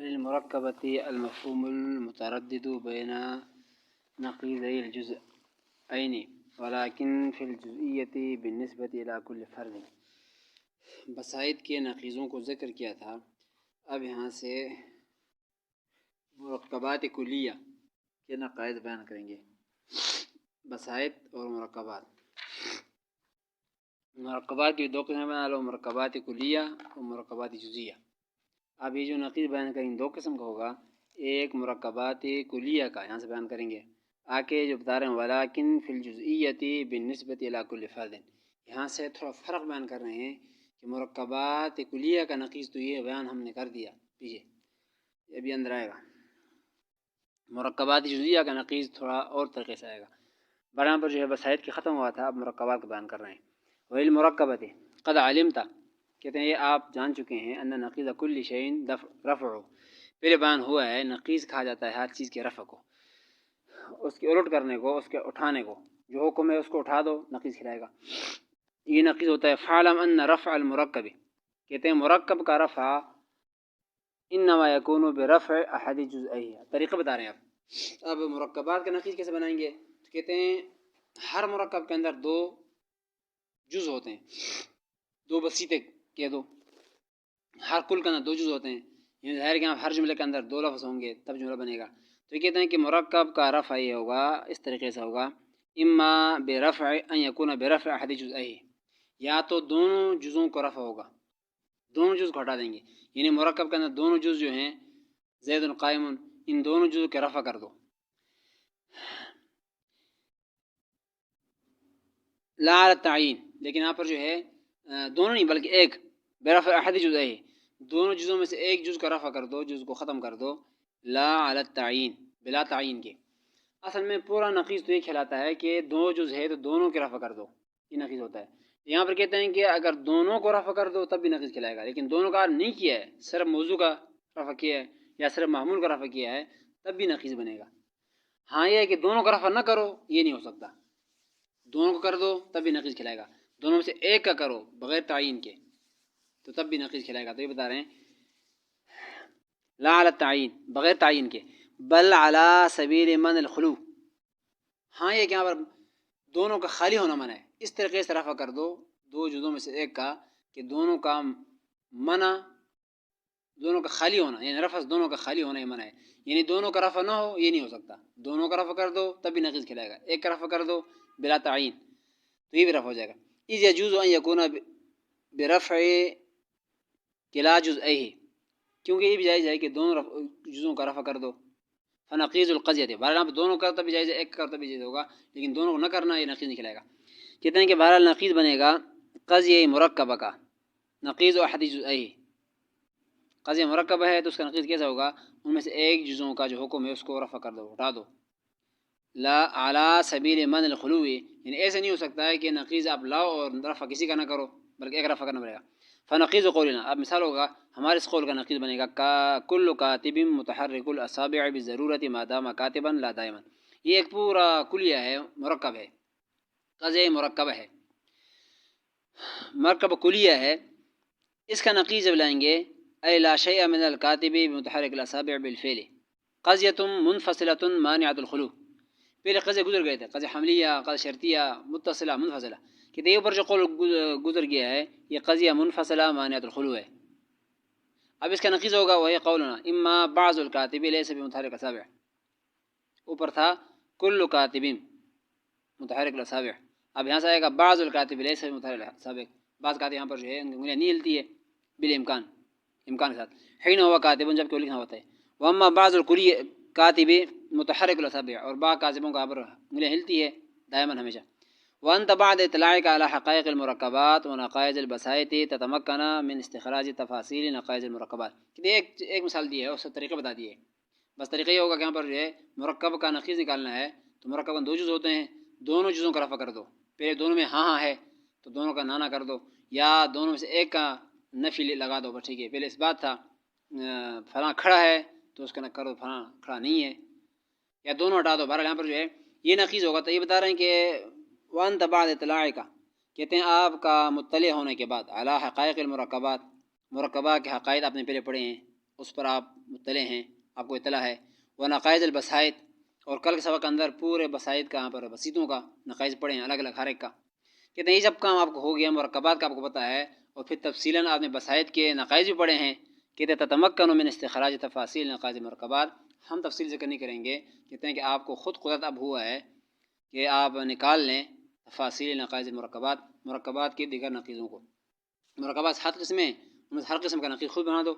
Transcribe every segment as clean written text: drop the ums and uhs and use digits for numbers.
وللمركبة المفهوم المتردد بين نقيضي الجزئين ولكن في الجزئية بالنسبة إلى كل فرد. بسائط کے نقیضوں کو ذکر کیا تھا، اب یہاں سے مرکبات کلیہ کے نقائض بیان کریں گے۔ بسائط اور مرکبات کی دو قسم بنا لو، مرکبات کلیہ اور مرکبات جزیہ۔ اب یہ جو نقیض بیان کریں گے دو قسم کا ہوگا، ایک مرکبات کلیہ کا یہاں سے بیان کریں گے، آگے جو بتا رہے ہیں ولیکن فی الجزئیۃ بالنسبۃ الی کل فرد، یہاں سے تھوڑا فرق بیان کر رہے ہیں کہ مرکبات کلیہ کا نقیض تو یہ بیان ہم نے کر دیا پیچھے، یہ بھی اندر آئے گا۔ مرکبات جزیہ کا نقیض تھوڑا اور طریقے سے آئے گا۔ برابر جو ہے بسائط کے ختم ہوا تھا، اب مرکبات کا بیان کر رہے ہیں۔ وَالْمُرَكَّبَةِ قَدْ عَلِمْتَ، کہتے ہیں یہ آپ جان چکے ہیں، ان نقیض کل شیء رفع، پہلے بیان ہوا ہے نقیض کہا جاتا ہے ہر چیز کے رفع کو، اس کے الٹ کرنے کو، اس کے اٹھانے کو، جو حکم ہے اس کو اٹھا دو نقیض کھلائے گا، یہ نقیض ہوتا ہے۔ فَعْلَمْ أَنَّ رَفْعَ الْمُرَكَّبِ، کہتے ہیں مرکب کا رفع انما یکون برفع احد جزئیہ، طریقہ بتا رہے ہیں اب مرکبات کا نقیض کیسے بنائیں گے؟ تو کہتے ہیں ہر مرکب کے اندر دو جز ہوتے ہیں، دو بسیطے کہہ دو، ہر کل کے اندر دو جز ہوتے ہیں، یعنی ظاہر کہ ہر جملے کے اندر دو لفظ ہوں گے تب جملہ بنے گا۔ تو یہ کہتے ہیں کہ مرکب کا رفع یہ ہوگا، اس طریقے سے ہوگا، اما برفع ان یکون برفع احد جزئیہ، یا تو دونوں جزوں کو رفع ہوگا، دونوں جز کو ہٹا دیں گے، یعنی مرکب کے اندر دونوں جز جو ہیں زید قائم، ان دونوں جزوں کے رفع کر دو۔ لا علی التعین، لیکن یہاں پر جو ہے دونوں نہیں بلکہ ایک، برفع احد جزئیہ، دونوں جزوں میں سے ایک جز کا رفع کر دو، جز کو ختم کر دو، لا علی التعین، بلا تعین کے۔ اصل میں پورا نقیض تو یہ کہلاتا ہے کہ دو جز ہے تو دونوں کے رفع کر دو، یہ نقیض ہوتا ہے۔ یہاں پر کہتے ہیں کہ اگر دونوں کو رفع کر دو تب بھی نقیض کہلائے گا، لیکن دونوں کا نہیں کیا ہے، صرف موضوع کا رفع کیا ہے یا صرف محمول کا رفع کیا ہے تب بھی نقیض بنے گا۔ ہاں یہ ہے کہ دونوں کا رفع نہ کرو، یہ نہیں ہو سکتا، دونوں کو کر دو تب بھی نقیض کھلائے گا، دونوں میں سے ایک کا کرو بغیر تعین کے تو تب بھی نقیض کھلائے گا۔ تو یہ بتا رہے ہیں لا علی التعین، بغیر تعین کے، بل علی سبیل من الخلو، ہاں یہ کہ یہاں پر دونوں کا خالی ہونا منع ہے، اس طریقے سے رفع کر دو دو جزوں میں سے ایک کا کہ دونوں کا منع، دونوں کا خالی ہونا، یعنی رفع دونوں کا خالی ہونا ہی منع ہے، یعنی دونوں کا رفع نہ ہو یہ نہیں ہو سکتا، دونوں کا رفع کر دو تب بھی نقیض کھلائے گا، ایک کا رفع کر دو بلا تعین تو یہ بھی رفع ہو جائے گا۔ اذ یجوز ان یکون برفع کلا جزئیہ، کیونکہ یہ بھی جائز ہے کہ دونوں جزوں کا رفع کر دو، فنقیض القضیہ، بہرحال دونوں کا تب بھی جائز ہے، ایک کا تب بھی جائز ہوگا، لیکن دونوں کو نہ کرنا یہ نقیض نہیں کھلائے گا۔ کہتے ہیں کہ بہرحال نقیض بنے گا قضیہ مرکبہ کا، نقیض احد جزئیہ، قضیہ مرکبہ ہے تو اس کا نقیض کیسا ہوگا؟ ان میں سے ایک جزوں کا جو حکم ہے اس کو رفع کر دو، اٹھا دو، لا علی سبیل من الخلو، یعنی ایسے نہیں ہو سکتا ہے کہ نقیض آپ لاؤ اور رفع کسی کا نہ کرو بلکہ ایک رفع کرنا پڑے گا۔ فنقیض قولنا، اب مثال ہوگا ہمارے اس قول کا نقیض بنے گا کل کاتب متحرک الاصابع بالضرورت ما دام کاتبا لا دائما، یہ ایک پورا کلیہ ہے، مرکب ہے، قضیہ مرکبہ ہے، مرکب کلیہ ہے، اس کا نقیض جب لائیں گے اے لا شیء من الکاتب متحرک الاصابع بالفعل قضیۃ منفصلۃ مانعۃ الخلو، پہلے قضیہ گزر گئے تھے، قضیہ حملیہ، قضیہ شرطیہ، متصلہ، منفصلہ، کہ یہ اوپر جو قول گزر گیا ہے یہ قضیہ منفصلہ مانعۃ الخلو ہے۔ اب اس کا نقیض ہوگا وہی قولنا اما بعض الکاتب لیس بمتحرک الاصابع، اوپر تھا کل کاتب متحرک الاصابع، اب یہاں سے آئے گا بعض الکاتب لیس بمتحرک الاصابع، بعض کاتب یہاں پر جو ہے انگلیاں نہیں ہلتی ہے بالامکان، امکان کے ساتھ، حین ہوا کاتب جب کہ لکھنا ہوتا ہے، واما بعض الکلی کاتب متحرک الاصابع، اور بعض کاتبوں کا پر انگلیاں ہلتی ہے دائما ہمیشہ۔ وانت بعد اطلاعك على حقائق المرکبات ونقائض البسائط تتمکن من استخراج تفاصیل نقائض المرکبات، ایک مثال دی ہے، اس سے طریقہ بتا دیے، بس طریقہ یہ ہوگا کہ یہاں پر جو ہے مرکب کا نقیض نکالنا ہے تو مرکب کا دو جز ہوتے ہیں، دونوں جزوں کا رفع کر دو، پہلے دونوں میں ہاں ہاں ہے تو دونوں کا نانا کر دو، یا دونوں میں سے ایک کا نفی لگا دو، بس ٹھیک ہے، پہلے اس بات تھا فلاں کھڑا ہے تو اس کا نہ کرو فلاں کھڑا نہیں ہے، یا دونوں ہٹا دو، بہرحال یہاں پر جو ہے یہ نقیض ہوگا۔ تو یہ بتا رہے ہیں کہ وانت بعد اطلاع کا، کہتے ہیں آپ کا مطلع ہونے کے بعد علی حقائق المرکبات، مرکبہ کے حقائق آپ نے پہلے پڑھے ہیں، اس پر آپ مطلع ہیں، آپ کو اطلاع ہے۔ وہ نقائض البسائط، اور کل کے سبق کے اندر پورے بسائط کا، یہاں پر بسیطوں کا نقائض پڑھے ہیں، الگ الگ ہر ایک کا۔ کہتے ہیں یہ جب کام آپ کو ہو گیا، مرکبات کا آپ کو پتہ ہے، اور پھر تفصیلاً آپ نے بسائط کے نقائض بھی پڑھے ہیں، کہتے ہیں تتمکن من استخراج تفاصیل نقائض مرکبات۔ ہم تفصیل ذکر نہیں کریں گے، کہتے ہیں کہ آپ کو خود قدرت اب ہوا ہے کہ آپ نکال لیں تفاصیل نقائض مرکبات، مرکبات کی دیگر نقیضوں کو۔ مرکبات 7 قسمیں ہیں، ان میں سے ہر قسم کا نقیض خود بنا دو،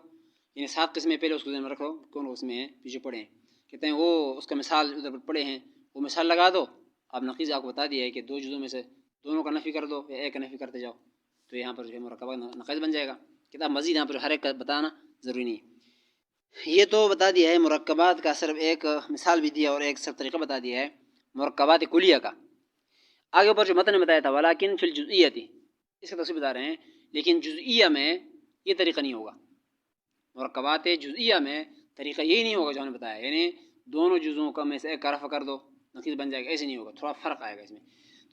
یعنی 7 قسمیں پہلے اس کو ذہن میں رکھو کون قسمیں ہیں، پیچھے پڑھے ہیں۔ کہتے ہیں وہ اس کا مثال ادھر پڑھے ہیں، وہ مثال لگا دو، اب نقیض آپ کو بتا دیا ہے کہ 2 جزوں میں سے دونوں کا نفی کر دو یا ایک کا نفی کرتے جاؤ، تو یہاں پر جو ہے مرکبات نقیض بن جائے گا۔ کتاب مزید یہاں پر ہر ایک کا بتانا ضروری نہیں ہے۔ یہ تو بتا دیا ہے مرکبات کا، صرف ایک مثال بھی دیا اور ایک صرف طریقہ بتا دیا ہے مرکبات کلیہ کا۔ آگے اوپر جو متن بتایا تھا ولیکن فی الجزئیۃ، اس کا تفصیل بتا رہے ہیں، لیکن جزئیہ میں یہ طریقہ نہیں ہوگا، مرکبات جزئیہ میں طریقہ یہی نہیں ہوگا جو ہم نے بتایا، یعنی دونوں جزوں کا میں سے ایک کا رفع کر دو نقیض بن جائے گا، ایسے نہیں ہوگا، تھوڑا فرق آئے گا اس میں۔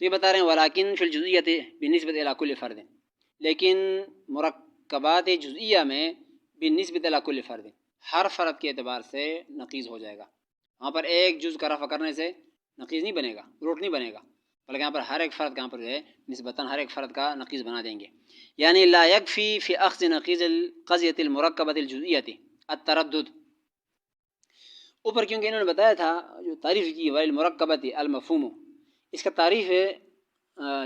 تو یہ بتا رہے ہیں ولیکن فی الجزئیۃ بالنسبۃ الی کل فرد، لیکن مرکبات جزئیہ میں بالنسبۃ الی کل فرد، ہر فرد کے اعتبار سے نقیض ہو جائے گا۔ وہاں پر ایک جز کا رفع کرنے سے نقیض نہیں بنے گا، الٹ نہیں بنے گا، بلکہ یہاں پر ہر ایک فرد کا یہاں پر جو ہے نسبتاً ہر ایک فرد کا نقیض بنا دیں گے۔ یعنی لا یکفی فی اخذ نقیض القضیۃ المرکبۃ الجزئیۃ التردد، اوپر کیونکہ انہوں نے بتایا تھا جو تعریف کی والمرکبۃ المفہوم، اس کا تعریف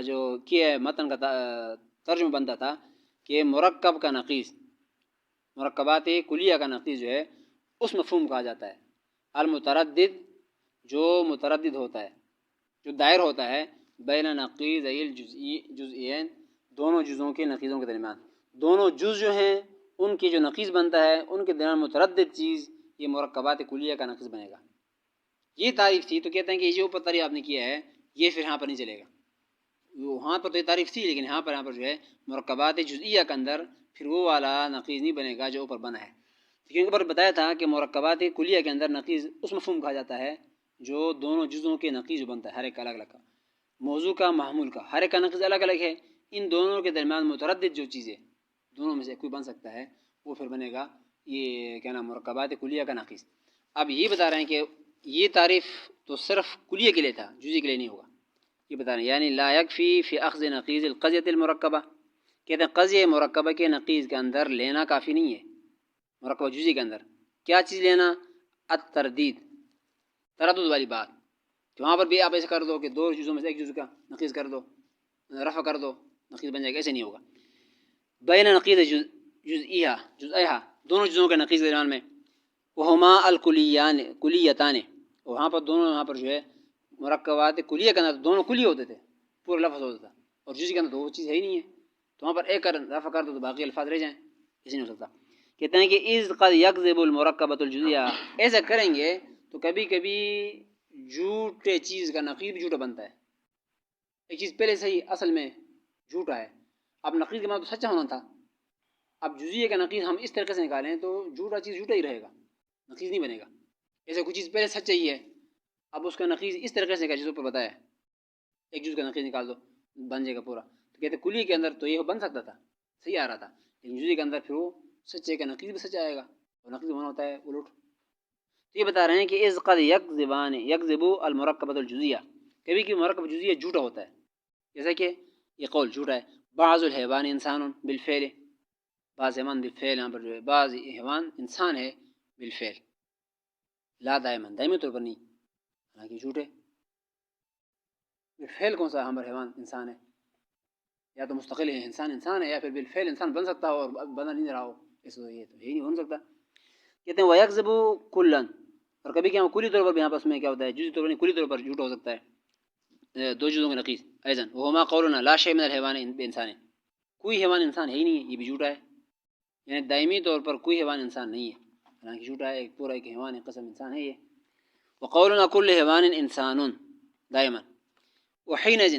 جو کیا متن کا ترجمہ بنتا تھا کہ مرکب کا نقیض، مرکبات کلیہ کا نقیض جو ہے اس مفہوم کہا جاتا ہے، المتردد جو متردد ہوتا ہے، جو دائر ہوتا ہے بین نقیضی الجزئین، دونوں جزوں کے نقیضوں کے درمیان، دونوں جز جو ہیں ان کی جو نقیض بنتا ہے ان کے درمیان متردد چیز، یہ مرکبات کلیہ کا نقیض بنے گا۔ یہ تعریف تھی، تو کہتے ہیں کہ یہ جو اوپر تعریف آپ نے کیا ہے یہ پھر یہاں پر نہیں چلے گا، وہاں پر تو یہ تعریف تھی، لیکن یہاں پر جو ہے مرکبات جزئیہ کے اندر پھر وہ والا نقیض نہیں بنے گا جو اوپر بنا ہے، کیونکہ اوپر بتایا تھا کہ مرکبات کلیہ کے اندر نقیض اس مفہوم کہا جاتا ہے جو دونوں جزوں کے نقیض بنتا ہے، ہر ایک الگ الگ کا، موضوع کا محمول کا، ہر ایک کا نقیض الگ الگ ہے، ان دونوں کے درمیان متردد جو چیزیں دونوں میں سے کوئی بن سکتا ہے وہ پھر بنے گا یہ کیا نام مرکبات کلیہ کا نقیض۔ اب یہ بتا رہے ہیں کہ یہ تعریف تو صرف کلیہ کے لیے تھا، جزئی کے لیے نہیں ہوگا، یہ بتا رہے ہیں یعنی لا یکفی فی اخذ نقیض القضیۃ المرکبہ، کہتے ہیں قضیہ مرکبہ کے نقیض کے اندر لینا کافی نہیں ہے، مرکبہ جزئی کے اندر کیا چیز لینا، التردید، تردد والی بات، کہ وہاں پر بھی آپ ایسے کر دو کہ 2 جزوں میں سے ایک جز کا نقیض کر دو، رفع کر دو، نقیض بن جائے گا، ایسے نہیں ہوگا۔ بین نقیض جزئیہ دونوں جزوں کے نقیض کے درمیان میں، وہما الکلیان کلیتان، وہاں پر دونوں یہاں پر جو ہے مرکبات کلیہ کے اندر دونوں کلیہ ہوتے تھے، پورا لفظ ہوتا تھا، اور جزئی کے اندر تو وہ چیز ہے ہی نہیں ہے، تو وہاں پر ایک کر رفع کر دو تو باقی الفاظ رہ جائیں، ایسے نہیں ہو سکتا۔ کہتے ہیں کہ اذ قد یکذب المرکبۃ الجزئیہ، ایسا کریں گے تو کبھی کبھی جھوٹے چیز کا نقیض بھی جھوٹا بنتا ہے، ایک چیز پہلے صحیح اصل میں جھوٹا ہے، اب نقیض کے معنی تو سچا ہونا تھا، اب جزئیہ کا نقیض ہم اس طریقے سے نکالیں تو جھوٹا چیز جھوٹا ہی رہے گا، نقیض نہیں بنے گا۔ ایسے کوئی چیز پہلے سچ ہی ہے، اب اس کا نقیض اس طریقے سے جس پر بتایا ایک جز کا نقیض نکال دو بن جائے گا پورا، تو کہتے کلی کے اندر تو یہ بن سکتا تھا، صحیح آ رہا تھا، لیکن جزئی کے اندر پھر وہ سچے کا نقیض بھی سچ آئے گا، اور نقیض ہونا ہوتا ہے الٹ۔ تو یہ بتا رہے ہیں کہ اذ قد یکذب المرکبۃ الجزئیہ، کبھی کہ مرکب جزئیہ جھوٹا ہوتا ہے، جیسا کہ یہ قول جھوٹا ہے، بعض الحیوان انسان بالفعل، بعض حیوان بالفعل، یہاں پر جو ہے بعض حیوان انسان ہے بالفعل، لا دائما، دائمی طور پر نہیں، حالانکہ جھوٹے، بالفعل کون سا یہاں پر حیوان انسان ہے، یا تو مستقل ہے انسان ہے، یا پھر بالفعل انسان بن سکتا ہو اور بنا نہیں رہا ہو، اس یہ تو یہی نہیں ہو سکتا۔ کہتے ہیں وَيَكْذِبُ كُلًّا، اور کبھی کہ کلی طور پر بھی یہاں پر میں کیا ہوتا ہے، جزئی طور پر نہیں، کلی طور پر جھوٹ ہو سکتا ہے، 2 جزوں کے نقیض ایضاً وَهُمَا قَوْلُنَا لَا شَيْءَ مِنَ الْحَيْوَانِ بِإِنسَانٍ، کوئی حیوان انسان ہے ہی نہیں ہے، یہ بھی جھوٹا ہے، یعنی دائمی طور پر کوئی حیوان انسان نہیں ہے، حالانکہ جھوٹا ہے، ایک پورا ایک حیوان قسم انسان ہے یہ۔ وَقَوْلُنَا كُلُّ حَيْوَانٍ إِنسَانٌ دائما وحينئذ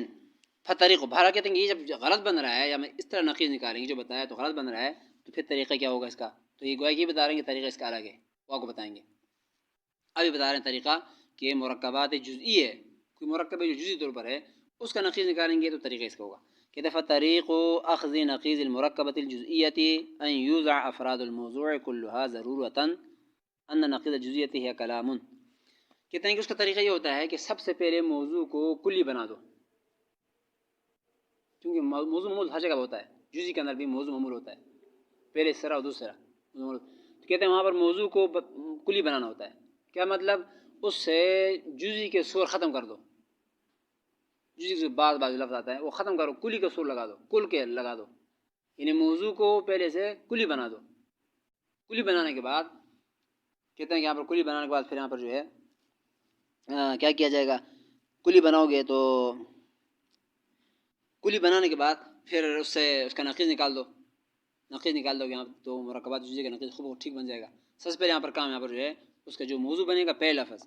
فطریق، بھارا کہتے ہیں کہ یہ جب غلط بن رہا ہے یا میں اس طرح نقیض نکالیں گے جو بتایا تو غلط بن رہا ہے، تو پھر طریقہ کیا ہوگا اس کا، تو یہ گویا کہ بتا رہے ہیں کہ طریقہ اس کا الگ ہے، وہ آپ کو بتائیں گے۔ ابھی بتا رہے ہیں طریقہ کہ مرکبات جزئی ہے، کوئی مرکب جو جزئی طور پر ہے اس کا نقیض نکالیں گے تو طریقہ اس کا ہوگا۔ کہتے فطریق اخذ نقیض المرکبۃ الجزئیۃ ان یوضع افراد الموضوع كلها ضرورتا ان نقیض الجزئیۃ ہے کلام. کہتے ہیں کہ اس کا طریقہ یہ ہوتا ہے کہ سب سے پہلے موضوع کو کلی بنا دو، کیونکہ موضوع معمول ہر جگہ ہوتا ہے، جزئی کے اندر بھی موضوع معمول ہوتا ہے، پہلے سرا اور دوسرا. تو کہتے ہیں وہاں پر موضوع کو کلی بنانا ہوتا ہے. کیا مطلب؟ اس سے جزئی کے سور ختم کر دو، جزئی سے بعض لفظ آتا ہے وہ ختم کرو، کلی کا سور لگا دو، کل کے لگا دو، یعنی موضوع کو پہلے سے کلی بنا دو. کلی بنانے کے بعد کہتے ہیں کہ یہاں پر کلی بنانے کے بعد پھر یہاں پر جو ہے کیا کیا جائے گا؟ کلی بناؤ گے تو کلی بنانے کے بعد پھر اس سے اس کا نقیض نکال دو. نقیض نکال دو گے یہاں تو مرکبات جزئیہ کا نقیض خوب ٹھیک بن جائے گا. سب سے پہلے یہاں پر کام یہاں پر جو ہے اس کا جو موضوع بنے گا پہلا لفظ،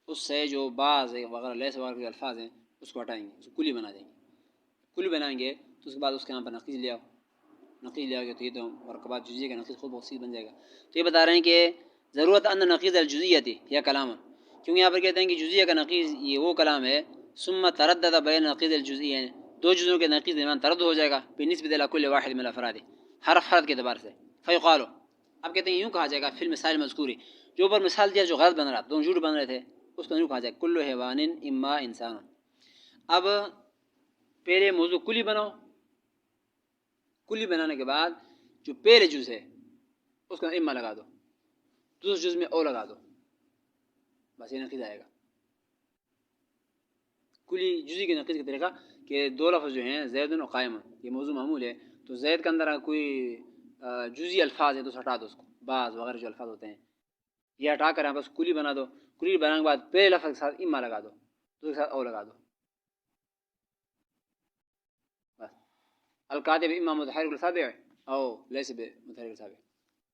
اس سے جو بعض وغیرہ لیس وغیرہ کے الفاظ ہیں اس کو ہٹائیں گے، اس کو کلی بنا دیں گے. کلی بنائیں گے تو اس کے بعد اس کے یہاں پر نقیض لے آؤ. نقیض لے آؤ گے تو یہ تو مرکبات جزئیہ کا نقیض خوب بسیط بن جائے گا. تو یہ بتا رہے ہیں کہ ضرورت ان نقیض الجزئیۃ یا کلام، کیونکہ یہاں پر کہتے ہیں کہ جزئیہ کا نقیض یہ وہ کلام ہے. ثم تردد بین نقیض الجزئیہ، دو جزوں کے نقیض درمیان تردد ہو جائے گا بالنسبۃ الی کل واحد من الافراد، ہر فرد کے اعتبار سے. فیقال، اب کہتے ہیں یوں کہا جائے گا فی المثال المذکوری، جو اوپر مثال دیا جو غلط بن رہا، دونوں جھوٹ بن رہے تھے، اس کو یوں کہا جائے کل حیوان اما انسان. اب پہلے موضوع کلی بناؤ، کلی بنانے کے بعد جو پہلے جز ہے اس کا اما لگا دو، دوسرے جز میں او لگا دو، بس یہ نقیض آئے گا. کلی جزئی کے نقیض کا طریقہ کہ دو لفظ جو ہیں زید و قائم، یہ موضوع معمول ہے تو زید کے اندر کوئی جزئی الفاظ ہے تو ہٹا دو اس کو، بعض وغیرہ جو الفاظ ہوتے ہیں یہ ہٹا کر بس کلی بنا دو. کلی بنانے کے بعد پہلے لفظ کے ساتھ اما لگا دو، دوسرے کے ساتھ او لگا دو. بس الکاتب اما متحرک السابع او لیس بمتحرک السابع،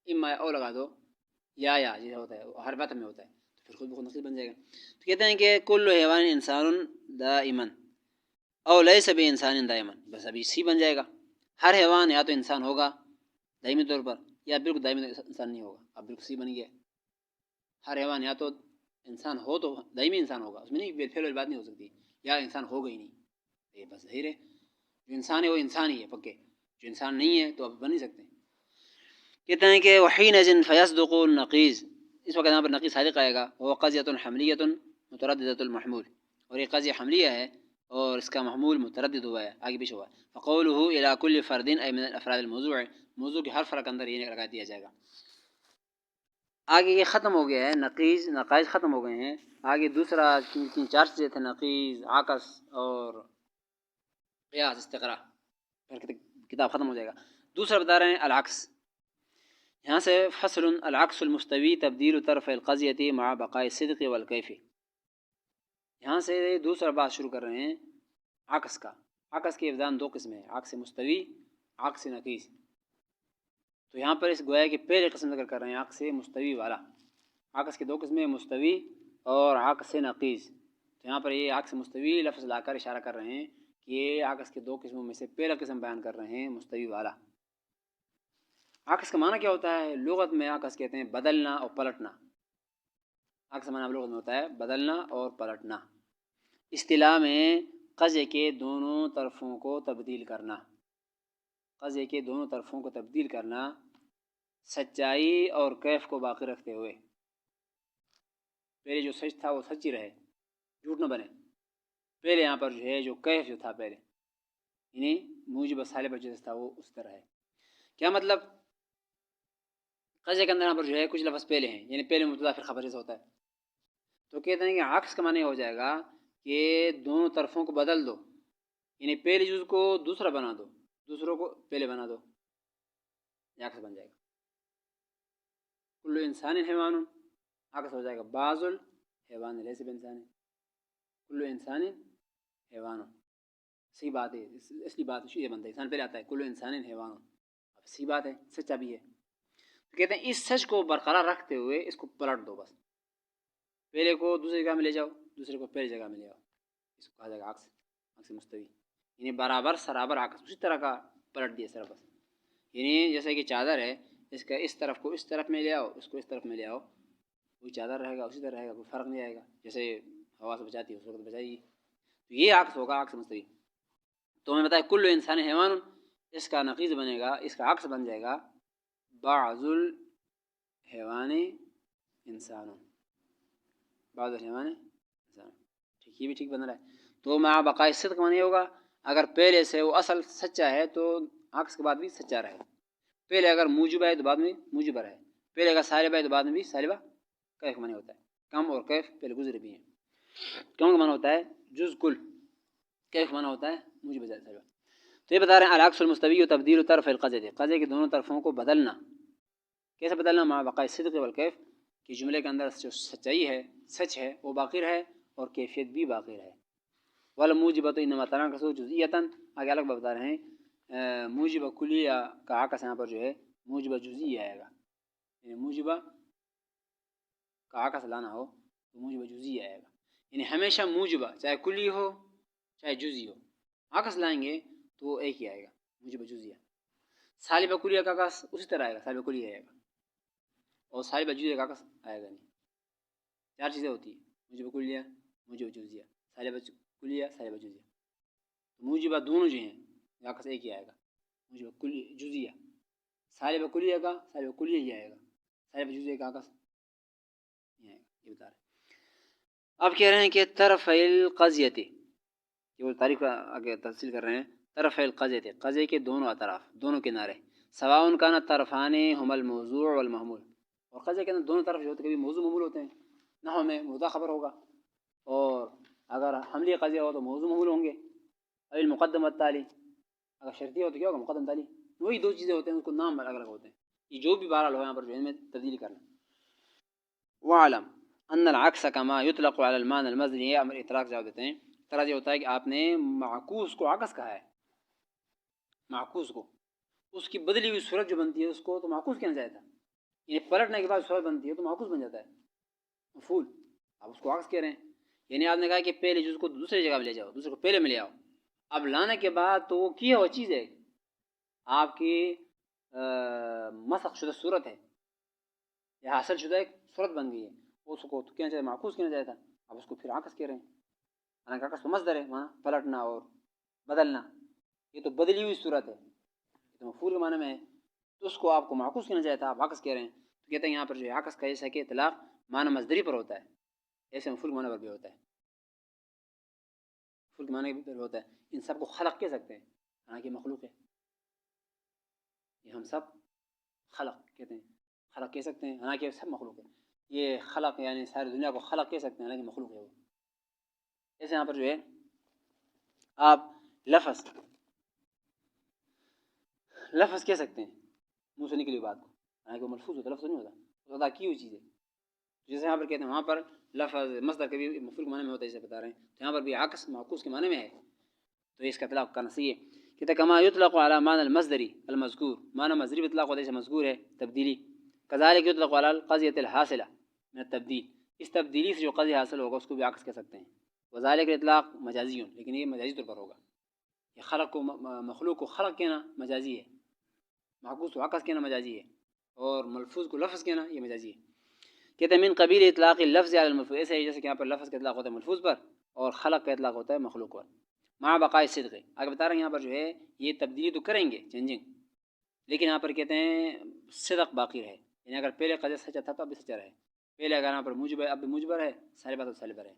اما او لگا دو یا جیسا ہوتا ہے ہر بات میں ہوتا ہے تو پھر خود بخود نقیض بن جائے گا. تو کہتے ہیں کہ کل حیوان انسان دائما او لیس بانسان دائما، بس ابھی سی بن جائے گا. ہر حیوان یا تو انسان ہوگا دائمی طور پر یا بالکل دائمی انسان نہیں ہوگا. اب بالکل سی بن گیا، ہر حیوان یا تو انسان ہو تو دائمی انسان ہوگا، اس میں نہیں پھیل والی بات نہیں ہو سکتی، یا انسان ہوگا ہی نہیں. یہ بس ظاہر ہے جو انسان ہے وہ انسان ہی ہے پکے، جو انسان نہیں ہے تو اب بن نہیں سکتے. کہتے ہیں کہ وحینئذ فیصدق النقیض، اس وقت یہاں پر نقیض صادق آئے گا. وہ قضیۃ حملیۃ مترددۃ المحمول، اور یہ قضیہ حملیہ ہے اور اس کا محمول متردد ہوا ہے، آگے پیچھے ہوا ہے. فقولہ الی کل فرد ای من افراد الموضوع، موضوع کے ہر فرق کے اندر یہ لگا دیا جائے گا. آگے یہ ختم ہو گیا ہے، نقیض نقائص ختم ہو گئے ہیں. آگے دوسرا تین چار چیزیں تھے، نقیض، عکس اور قیاس استقراء، پھر کتاب ختم ہو جائے گا. دوسرا بتا رہے ہیں العکس. یہاں سے فصل العکس المستوی تبدیل طرف القضیۃ مع بقاء الصدق والکیف. یہاں سے دوسرا بات شروع کر رہے ہیں عکس کا. عکس کے ابدان دو قسم ہیں، عکس مستوی، عکس نقیض. تو یہاں پر اس گویا کہ پہلے قسم ذکر کر رہے ہیں عکس مستوی والا. عکس کے دو قسمیں مستوی اور عکس نقیض. تو یہاں پر یہ عکس مستوی لفظ لا کر اشارہ کر رہے ہیں کہ یہ عکس کے دو قسموں میں سے پہلا قسم بیان کر رہے ہیں مستوی والا. عکس کا معنی کیا ہوتا ہے؟ لغت میں عکس کہتے ہیں بدلنا اور پلٹنا. عکس کا معنی لغت میں ہوتا ہے بدلنا اور پلٹنا. اصطلاح میں قضیے کے دونوں طرفوں کو تبدیل کرنا، قضیے کے دونوں طرفوں کو تبدیل کرنا سچائی اور کیف کو باقی رکھتے ہوئے. پہلے جو سچ تھا وہ سچ ہی رہے، جھوٹ نہ بنے. پہلے یہاں پر جو ہے جو کیف جو تھا پہلے یعنی موجب صالح پر جیسا تھا وہ اس طرح ہے. کیا مطلب؟ قضیے کے اندر یہاں پر جو ہے کچھ لفظ پہلے ہیں، یعنی پہلے مبتدا پھر خبر جیسا ہوتا ہے. تو کہتے ہیں کہ عکس کا معنی ہو جائے گا کہ دونوں طرفوں کو بدل دو، یعنی پہلے جز کو دوسرا بنا دو، دوسروں کو پہلے بنا دو، یہ عکس بن جائے گا. کل انسان حیوان، عکس ہو جائے گا بعض الحیوان لیس بانسان، کل انسان حیوان. صحیح بات ہے، اصلی بات یہ بنتا ہے انسان پہلے آتا ہے، کل انسان حیوان. اب صحیح بات ہے، سچا بھی ہے. تو کہتے ہیں اس سچ کو برقرار رکھتے ہوئے اس کو پلٹ دو، بس پہلے کو دوسری جگہ میں لے جاؤ، دوسرے کو پہلی جگہ میں لے آؤ. اس کو کہا جائے گا عکس، عکس مستوی، یعنی برابر سرابر عکس اسی طرح کا پلٹ دیا سر بس. یعنی جیسے کہ چادر ہے، اس کا اس طرف کو اس طرف میں لے آؤ، اس کو اس طرف میں لے آؤ، وہی چادر رہے گا اسی طرح رہے گا، کوئی فرق نہیں آئے گا. جیسے ہوا سے بچاتی ہے اس وقت بچائے گی. تو یہ عکس ہوگا عکس مستوی. تو میں بتایا کل انسان حیوان، اس کا نقیض بنے گا، اس کا عکس بن جائے گا بعض الحیوان انسان، بعض الحیوان انسان، ٹھیک، یہ بھی ٹھیک بن رہا ہے۔ تو مع بقاء صدق معنی ہوگا اگر پہلے سے وہ اصل سچا ہے تو عکس کے بعد بھی سچا رہے، پہلے اگر موجب ہے تو بعد میں موجبہ رہے، پہلے اگر سالبہ ہے تو بعد میں بھی سالبہ، کیف معنی ہوتا ہے کم، اور کیف پہلے گزرے بھی ہیں، کم کا معنی ہوتا ہے جز کل، کیف معنی ہوتا ہے موجب سالبہ۔ تو یہ بتا رہے ہیں العکس المستوی تبدیل طرف القضیہ، قضیہ کے دونوں طرفوں کو بدلنا، کیسے بدلنا؟ مع بقاء صدق والکیف، کہ جملے کے اندر جو سچائی ہے، سچ ہے، وہ باقی رہے اور کیفیت بھی باقی رہے۔ والموجبۃ انما تناقض جزئیۃ، آگے الگ بتا رہے ہیں موجبہ کلیہ کا عکس یہاں پر جو ہے موجبہ جزئی آئے گا، یعنی موجبہ کا عکس لانا ہو تو موجبہ جزئی آئے گا، یعنی ہمیشہ موجبہ چاہے کلی ہو چاہے جزئی ہو، عکس لائیں گے تو ایک ہی آئے گا، موجبہ جزئی۔ سالبہ کلیہ کا عکس اسی طرح آئے گا، سالبہ کلیہ آئے گا، اور سالبہ جزئی کا عکس آئے گا نہیں۔ چار چیزیں ہوتی ہیں، موجبہ کلیہ، موجبہ جزئی، سالبہ کلیہ، سالبہ جزئی۔ موجبہ دونوں جو ہیں عکس ایک ہی آئے گا، موجبہ کلیہ جزئیہ، سالبہ کلیہ کا سالبہ کلیہ ہی آئے گا، سالبہ جزئیہ کا عکس نہیں آئے گا، یہ بتا رہے ہیں۔ اب کہہ رہے ہیں کہ طرف القضیۃ، یہ وہ تعریف آگے تفصیل کر رہے ہیں، طرف القضیۃ، قضیہ کے دونوں اطراف، دونوں کنارے، سواء کان طرفان ہما الموضوع والمحمول، اور قضیہ کے اندر دونوں طرف جو ہوتے ہیں کبھی موضوع محمول ہوتے ہیں، نحو میں مبتدا خبر ہوگا، اور اگر حملی قضیہ ہو تو موضوع محمول ہوں گے، اور المقدم والتالی، اگر شرطیہ ہو تو کیا ہوگا؟ مقدم تالی، وہی دو چیزیں ہوتے ہیں، اس کو نام الگ الگ ہوتے ہیں، یہ جو بھی بہرحال ہو یہاں پر جو ہے میں تبدیلی کرنا۔ وعلم ان العکس کما یطلق علی المعنى المصدری، یہ امر اطلاق جواب دیتے ہیں، طرح یہ ہوتا ہے کہ آپ نے معکوس کو عکس کہا ہے، معکوس کو اس کی بدلی ہوئی صورت جو بنتی ہے اس کو تو معکوس کہنا جاتا ہے، یعنی پلٹنے کے بعد صورت بنتی ہے تو معکوس بن جاتا ہے مفعول، آپ اس کو عکس کہہ رہے ہیں، یعنی آپ نے کہا کہ پہلے جز کو دوسری جگہ میں لے جاؤ، دوسرے کو پہلے میں لے آؤ، اب لانے کے بعد تو وہ کیا ہوا چیز ہے، آپ کی مسخ شدہ صورت ہے یا حاصل شدہ ایک صورت بن گئی ہے، اس کو تو کہنا چاہیے معکوس کہنا چاہتا، اب اس کو پھر عکس کہہ رہے ہیں، حالانکہ عکس تو مصدر ہے، وہاں پلٹنا اور بدلنا، یہ تو بدلی ہوئی صورت ہے، یہ تو مفعول کے معنی میں ہے، تو اس کو آپ کو معکوس کہنا چاہتا، آپ عکس کہہ رہے ہیں، تو کہتے ہیں یہاں پر جو ہے عکس کا ایسا کہ اطلاق معنی مصدری پر ہوتا ہے، ایسے مفعول معنی پر بھی ہوتا ہے، مفعول معنی پر بھی ہوتا ہے، ان سب کو خلق کہہ سکتے ہیں، حالانکہ مخلوق ہے، یہ ہم سب خلق کہتے ہیں، خلق کہہ سکتے ہیں حالانکہ سب مخلوق ہے، یہ خلق یعنی ساری دنیا کو خلق کہہ سکتے ہیں حالانکہ مخلوق ہے وہ۔ ایسے یہاں پر جو ہے آپ لفظ کہہ سکتے ہیں منہ سے نکلی بات کو، حالانکہ وہ ملفوظ ہوتا ہے، لفظ نہیں ہوتا، وہ ادا کی ہوئی چیز ہے، جیسے یہاں پر کہتے ہیں وہاں پر لفظ مصدر کبھی مفعول کے معنی میں ہوتا ہے، جیسے بتا رہے ہیں، تو یہاں پر بھی عکس معکوس کے معنی میں ہے، تو اس کا اطلاق کرنا صحیح ہے۔ کہتے ہیں کما یطلق علی معنی المصدری المذکور، معنی مصدری بھی اطلاق ہوتا ہے جیسے مذکور ہے تبدیلی، کذالک یطلق علی القضیۃ الحاصلہ من التبدیل، اس تبدیلی سے جو قضیہ حاصل ہوگا اس کو بھی عکس کہہ سکتے ہیں، وذالک الاطلاق مجازی، لیکن یہ مجازی طور پر ہوگا، یہ خلق کو مخلوق کو خلق کہنا مجازی ہے، معکوس کو عکس کہنا مجازی ہے، اور ملفوظ کو لفظ کہنا یہ مجازی ہے۔ کہتے ہیں من قبیل اطلاق اللفظ علی الملفوظ، ایسے ہی جیسے کہ یہاں پر لفظ کا اطلاق ہوتا ہے ملفوظ پر اور خلق کا اطلاق ہوتا ہے مخلوق پر، مع بقاء صدق، آگے بتا رہے ہیں یہاں پر جو ہے یہ تبدیلی تو کریں گے چینجنگ، لیکن یہاں پر کہتے ہیں صدق باقی رہے، یعنی اگر پہلے قضیہ سچا تھا تو اب بھی سچا رہے، پہلے اگر یہاں پر موجب ہے اب بھی موجب رہے، سالبہ تو سالبہ رہے،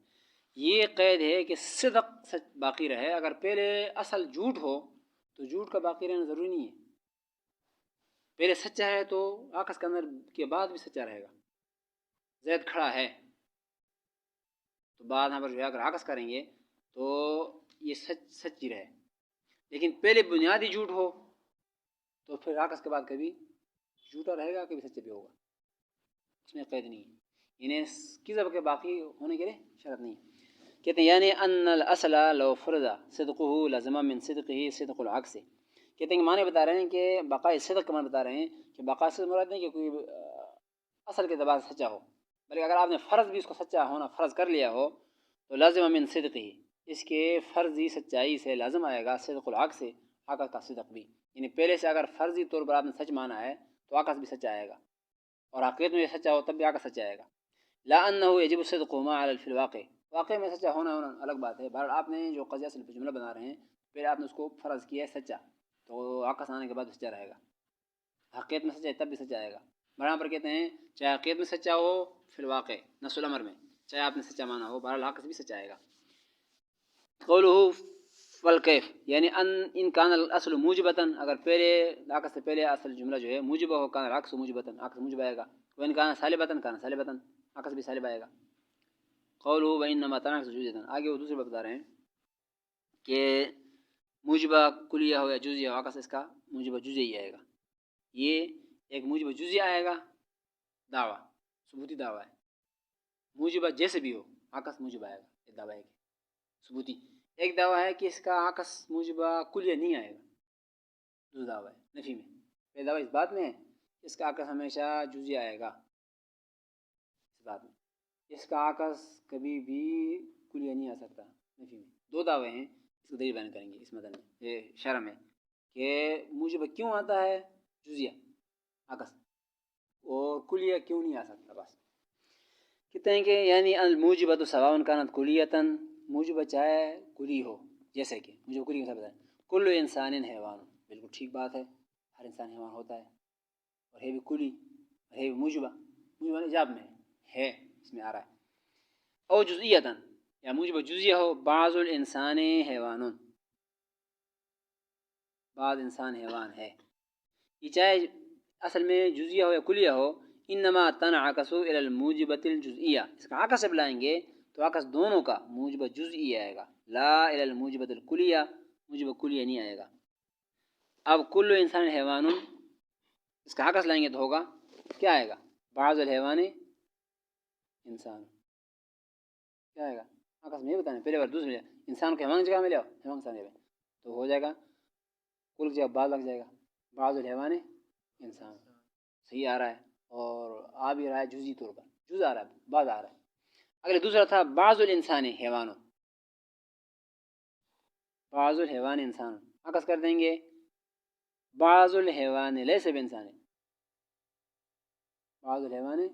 یہ قید ہے کہ صدق سچ باقی رہے، اگر پہلے اصل جھوٹ ہو تو جھوٹ کا باقی رہنا ضروری نہیں ہے، پہلے سچا ہے تو عکس کے اندر کے بعد بھی سچا رہے گا، زید کھڑا ہے تو بعد یہاں پر جو ہے اگر عکس کریں گے تو یہ سچ ہی رہے، لیکن پہلے بنیادی جھوٹ ہو تو پھر عکس کے بعد کبھی جھوٹا رہے گا کبھی سچا بھی ہوگا، اس میں قید نہیں ہے، انہیں کذب کے باقی ہونے کے لیے شرط نہیں ہے۔ کہتے ہیں یعنی ان الاصل لو فرض صدقه لزم من صدقه صدق العکس، کہتے ہیں کہ معنی بتا رہے ہیں کہ بقاء صدق کا معنی بتا رہے ہیں کہ بقاء صدق مراد نہیں کہ کوئی اصل کے اعتبار سے سچا ہو، بلکہ اگر آپ نے فرض بھی اس کو سچا ہونا فرض کر لیا ہو تو لازم من صدقه، اس کے فرضی سچائی سے لازم آئے گا صدق العکس، عکس کا صدق بھی، یعنی پہلے سے اگر فرضی طور پر آپ نے سچ مانا ہے تو عکس بھی سچا آئے گا، اور حقیقت میں یہ سچا ہو تب بھی عکس سچا آئے گا، لا انه یجب الصدق ما علی فی الواقع، واقع میں سچا ہونا الگ بات ہے، بہرحال آپ نے جو قضیہ اصل پہ جملہ بنا رہے ہیں پھر آپ نے اس کو فرض کیا ہے سچا، تو عکس آنے کے بعد سچا رہے گا. حقیقت میں سچا ہے تب بھی سچا آئے گا. بہرحال پر کہتے ہیں چاہے حقیقت میں سچا ہو فی الواقع نفس الامر میں، چاہے آپ نے سچا مانا ہو، بہرحال عکس بھی سچا آئے گا. قولہ والکیف یعنی ان کان الاصل موجبتا، اگر پہلے عکس سے پہلے اصل جملہ جو ہے موجبہ ہو کان العکس موجبتا، عکس موجب آئے گا. وان کان سالبتا کان سالبتا، عکس بھی سالب آئے گا. قولہ وانما تنعکس جزئیہ، آگے وہ دوسرے بات بتا رہے ہیں کہ موجبہ کلیہ ہو یا جزئیہ ہو، عکس اس کا موجبہ جزئی آئے گا. یہ ایک موجبہ جزئی آئے گا، دعویٰ ثبوتی دعویٰ ہے. موجبہ جیسے بھی ہو عکس موجب آئے گا، یہ دعویٰ ہے ثبوتی. ایک دعویٰ ہے کہ اس کا عکس موجبہ کلیہ نہیں آئے گا، دوسرا دعویٰ ہے نفی میں. پہلا دعویٰ اس بات میں ہے کہ اس کا عکس ہمیشہ جزئی آئے گا، اس بات میں اس کا عکس کبھی بھی کلیہ نہیں آ سکتا نفی میں. دو دعوے ہیں، اس کو دلیل بیان کریں گے اس مدن میں، یہ شرح میں، کہ موجبہ کیوں آتا ہے جزیہ عکس اور کلیہ کیوں نہیں آ سکتا. بس کہتے ہیں کہ یعنی الموجبہ تو سواء کانت کلیتاً، موجبہ چاہے کلی ہو، جیسے کہ موجبہ کلی کا بتائیں کل انسان حیوان، بالکل ٹھیک بات ہے، ہر انسان حیوان ہوتا ہے اور ہے بھی کلی اور ہے بھی موجبہ. موجبہ ایجاب میں ہے اس میں آ رہا ہے. او جزئیتاً یا موجبہ جزیہ ہو، بعض الانسان حیوان، بعض انسان حیوان ہے. یہ چاہے اصل میں جزیہ ہو یا کلیہ ہو، انما تنعکس الى الموجبۃ الجزئیہ، اس کا عکس جب لائیں گے تو عکس دونوں کا موجبہ جزئی آئے گا، لا الى الموجبۃ الکلیہ، موجبہ کلیہ نہیں آئے گا. اب کل انسان حیوان، اس کا عکس لائیں گے تو ہوگا کیا آئے گا، بعض الحیوان انسان، کیا آئے گا عکس میں یہ بتانا پہلے بار دوسرے انسان کو حیوان کی جگہ میں لے آؤ، حیوان انسان جگہ تو ہو جائے گا کل کی جگہ بعض لگ جائے گا، بعض الحیوان انسان صحیح آ رہا ہے اور آ بھی رہا ہے جزئی طور پر، جز آ رہا ہے بعض آ رہا ہے. اگلے دوسرا تھا بعض الانسان حیوان، بعض الحیوان انسان، عکس کر دیں گے بعض الحیوان لیس بانسان، بعض الحیوان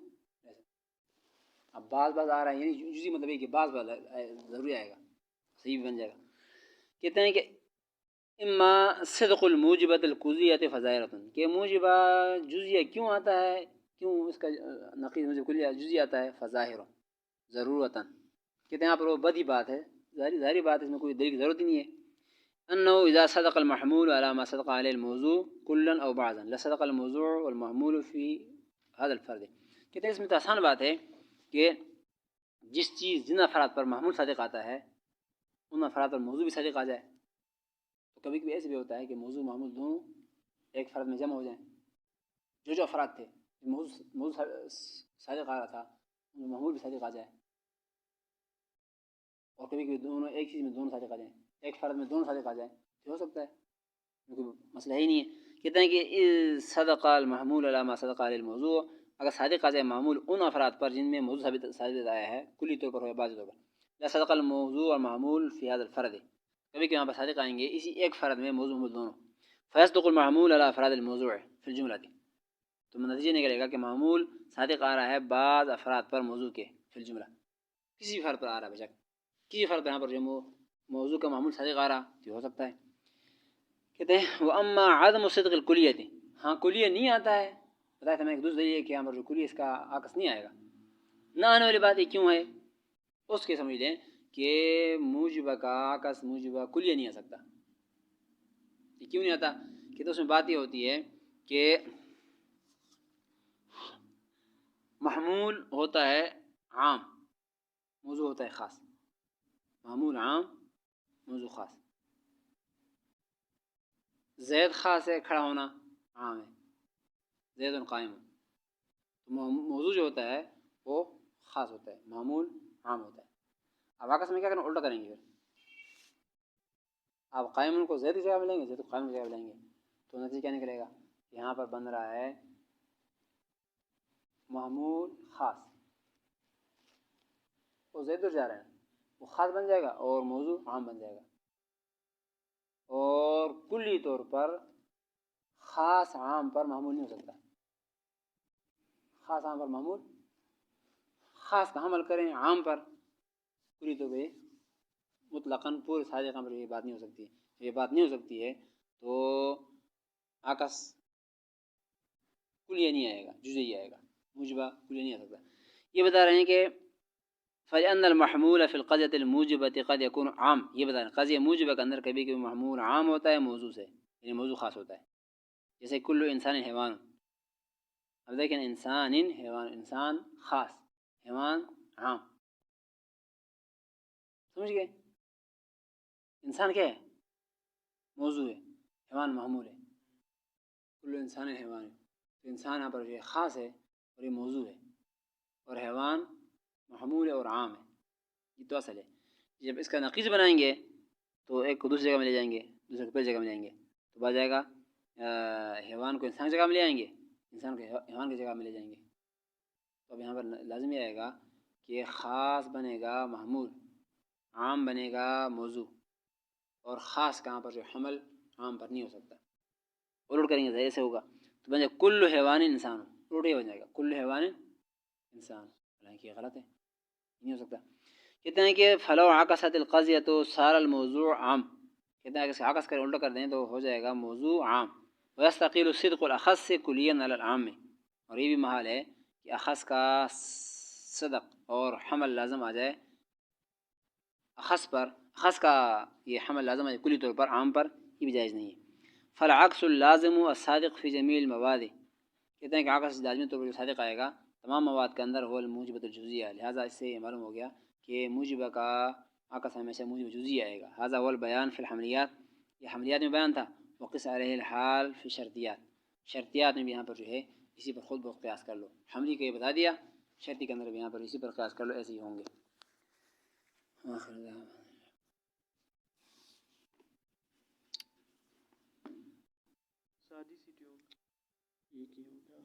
اب بعض آ رہا ہے یعنی جزئی مطلب ہے کہ بعض ضروری آئے گا، صحیح بھی بن جائے گا. کہتے ہیں کہ اما صدق الموجبۃ الکلیۃ فظاہرۃ، کہ موجبہ جزیہ کیوں آتا ہے، کیوں اس کا نقیض موجب کلیہ جزیہ آتا ہے، فظاہر ضرورتاً، کہتے ہیں یہاں پر وہ بدی بات ہے، ظاہری بات ہے، اس میں کوئی دلیل کی ضرورت ہی نہیں ہے. انه اذا صدق المحمول على ما صدق عليه الموضوع كلا او بعضا لصدق الموضوع والمحمول في هذا الفرد. کہتے ہیں اس میں تو آسان بات ہے کہ جس چیز جن افراد پر محمول صادق آتا ہے ان افراد پر موضوع بھی صادق آ جائے. تو کبھی کبھی ایسے بھی ہوتا ہے کہ موضوع محمول دونوں ایک فرد میں جمع ہو جائیں، جو افراد تھے موضوع صادق آ رہا تھا ان محمول بھی صادق آ جائے، اور کبھی کبھی دونوں ایک چیز میں دونوں صادق آ جائیں، ایک فرد میں دونوں صادق آ جائیں تو ہو سکتا ہے، کوئی مسئلہ ہی نہیں ہے. کہتے ہیں کہ صدق المحمول علی ما صدق علی الموضوع، اگر صادق آ جائے معمول ان افراد پر جن میں موضوع ثابت آیا ہے کلی طور پر ہو یا بعض طور پر، لا صدق الموضوع والمحمول فی هذا الفرد، کبھی کہ یہاں پر صادق آئیں گے اسی ایک فرد میں موضوع محمول دونوں، فیصدق المحمول علی افراد الموضوع فی الجملہ، تو نتیجہ نکلے گا کہ معمول صادق آ رہا ہے بعض افراد پر موضوع کے فی الجملہ، کسی فرد پر آ رہا ہے بجک کسی فرد پر یہاں پر جو موضوع کا معمول صادق آ رہا تو ہو سکتا ہے. کہتے ہیں واما عدم صدق الکلیۃ، ہاں کلیہ نہیں آتا ہے، بتایا تھا میں ایک دوسرے یہ کہ یہاں پر جو کلیہ اس کا عکس نہیں آئے گا، نہ آنے والی بات یہ کیوں ہے، اس کے سمجھ لیں کہ موجبہ کا عکس موجبہ کلیہ نہیں آ سکتا. یہ کیوں نہیں آتا، کہ تو اس میں بات یہ ہوتی ہے کہ محمول ہوتا ہے عام، موضوع ہوتا ہے خاص، محمول عام موضوع خاص. زید خاص ہے، کھڑا ہونا عام ہے، زید قائم، تو موضوع جو ہوتا ہے وہ خاص ہوتا ہے، معمول عام ہوتا ہے. اب عکس میں کیا کرنا، الٹا کریں گے، پھر آپ قائم کو زید کی جگہ میں لیں گے، زید کو قائم کی جگہ میں لیں گے تو نتیجہ کیا نکلے گا، یہاں پر بن رہا ہے معمول خاص، وہ زید پر جا رہے ہیں وہ خاص بن جائے گا اور موضوع عام بن جائے گا، اور کلی طور پر خاص عام پر معمول نہیں ہو سکتا. خاص عام پر معمول، خاص کا حمل کریں عام پر، کلی طور پہ مطلقاً پورے سارے عام پر یہ بات نہیں ہو سکتی. یہ بات نہیں ہو سکتی ہے تو عکس کلیہ نہیں آئے گا، جزئی آئے گا، موجبہ کلیہ نہیں آ سکتا. یہ بتا رہے ہیں کہ فَلِأَنَّ الْمَحْمُولَ فِي الْقَضْيَةِ الْمُوجِبَةِ قَدْ يَكُونُ عام، یہ بتا رہے ہیں قضیہ موجبہ کے اندر کبھی کبھی محمول عام ہوتا ہے موضوع سے، یعنی موضوع خاص ہوتا ہے. جیسے کل انسان حیوان، اب دیکھیں انسان حیوان، انسان خاص، حیوان عام، سمجھ گئے؟ انسان کیا ہے؟ موضوع ہے، حیوان محمول ہے. کل انسان حیوان ہے، تو انسان یہاں پر جو ہے خاص ہے اور یہ موضوع ہے، اور حیوان محمول ہے اور عام ہے. یہ تو اصل ہے. جب اس کا نقیض بنائیں گے تو ایک کو دوسری جگہ میں لے جائیں گے، دوسرے کو پہلی جگہ میں لے جائیں گے، تو بات جائے گا حیوان کو انسان کی جگہ میں لے آئیں گے، انسان کو حیوان کی جگہ میں لے جائیں گے. تو اب یہاں پر لازم یہ آئے گا کہ خاص بنے گا محمول، عام بنے گا موضوع، اور خاص کہاں پر جو حمل عام پر نہیں ہو سکتا. الٹ کریں گے ظاہر سے ہوگا تو بن جائے کل حیوان انسان، الٹ یہ بن جائے گا کل حیوان انسان، حالانکہ یہ غلط ہے، نہیں ہو سکتا. کہتے ہیں کہ فلو عکست القضیہ تو صار الموضوع عام، کہتے ہیں کہ عکس کر الٹا کر دیں تو ہو جائے گا موضوع عام. ویستقیل الصدق الاخص سے کلیاً علی العام میں، اور یہ بھی محال ہے کہ اخص کا صدق اور حمل لازم آ جائے اخص پر، اخص کا یہ حمل لازم آ جائے کلی طور پر عام پر، یہ بھی جائز نہیں ہے. فالعکس اللازم الصادق فی جمیع المواد، کہتے ہیں کہ عکس لازمی طور پر صادق آئے گا تمام مواد کے اندر، ہو الموجبۃ الجزیہ، لہٰذا اس سے یہ معلوم ہو گیا کہ موجبہ کا عکس ہمیشہ موجب جزیہ آئے گا. هذا هو البیان فی الحملیات، یہ حملیات میں بیان تھا. وقس علیہ الحال فی شرطیات، شرطیات میں بھی یہاں پر جو ہے اسی پر خود بخود قیاس کر لو. حملی کا یہ بتا دیا، شرطی کے اندر بھی یہاں پر اسی پر قیاس کر لو، ایسے ہی ہوں گے. سادی سی